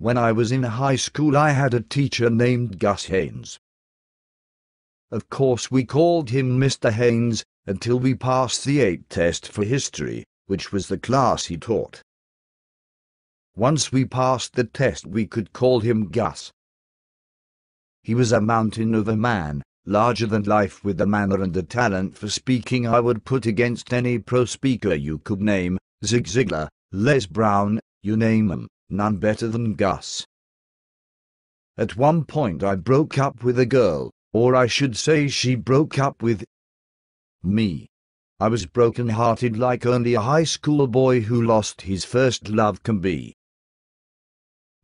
When I was in high school I had a teacher named Gus Haynes. Of course we called him Mr. Haynes until we passed the 8th test for history, which was the class he taught. Once we passed the test we could call him Gus. He was a mountain of a man, larger than life, with the manner and the talent for speaking I would put against any pro speaker you could name. Zig Ziglar, Les Brown, you name 'em, none better than Gus. At one point I broke up with a girl, or I should say she broke up with me. I was broken-hearted like only a high school boy who lost his first love can be.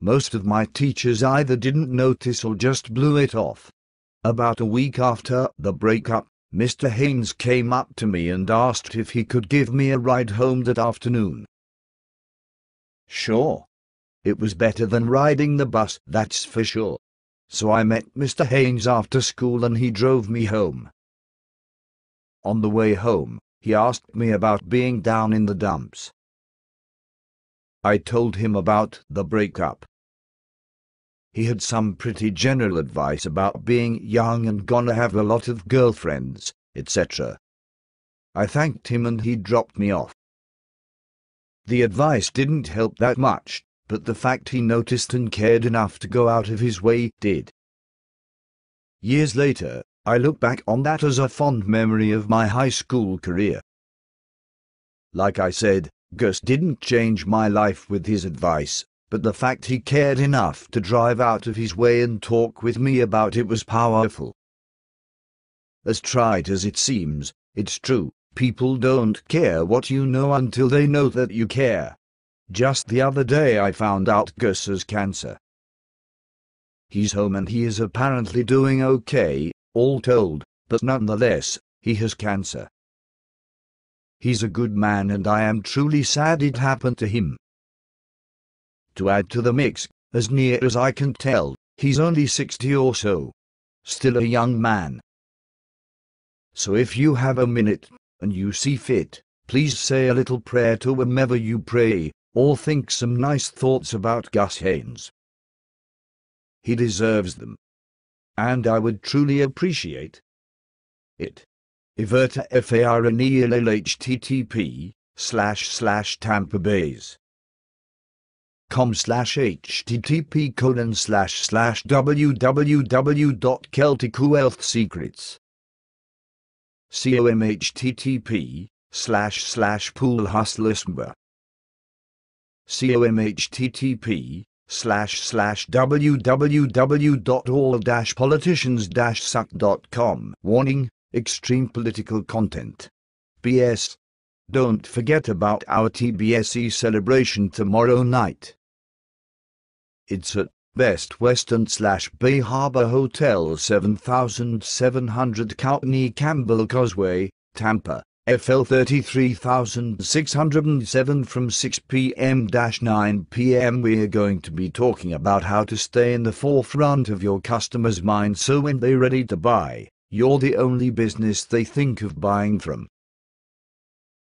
Most of my teachers either didn't notice or just blew it off. About a week after the breakup, Mr. Haynes came up to me and asked if he could give me a ride home that afternoon. Sure. It was better than riding the bus, that's for sure. So I met Mr. Haynes after school and he drove me home. On the way home, he asked me about being down in the dumps. I told him about the breakup. He had some pretty general advice about being young and gonna have a lot of girlfriends, etc. I thanked him and he dropped me off. The advice didn't help that much, but the fact he noticed and cared enough to go out of his way did. Years later, I look back on that as a fond memory of my high school career. Like I said, Gus didn't change my life with his advice, but the fact he cared enough to drive out of his way and talk with me about it was powerful. As trite as it seems, it's true, people don't care what you know until they know that you care. Just the other day I found out Gus has cancer. He's home and he is apparently doing okay, all told, but nonetheless, he has cancer. He's a good man and I am truly sad it happened to him. To add to the mix, as near as I can tell, he's only 60 or so. Still a young man. So if you have a minute, and you see fit, please say a little prayer to whomever you pray, or think some nice thoughts about Gus Haynes. He deserves them. And I would truly appreciate it. Everta FARNELL http://tampabays.com/http://www.celticwealthsecrets comhttp://poolhustlersmba comhttp://www.all-politicians-suck.com Warning, extreme political content. PS. Don't forget about our TBSE celebration tomorrow night. It's at Best Western/Bay Harbor Hotel 7700 Courtney Campbell Causeway, Tampa, FL 33607 from 6 p.m.-9 p.m. We're going to be talking about how to stay in the forefront of your customers' mind so when they're ready to buy, you're the only business they think of buying from.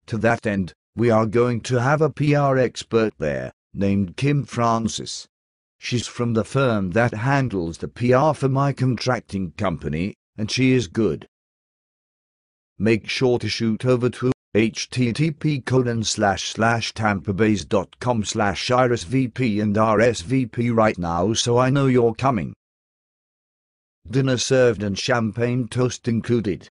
To that end, we are going to have a PR expert there, named Kim Francis. She's from the firm that handles the PR for my contracting company, and she is good. Make sure to shoot over to http://tampabays.com/RSVP and RSVP right now so I know you're coming. Dinner served and champagne toast included.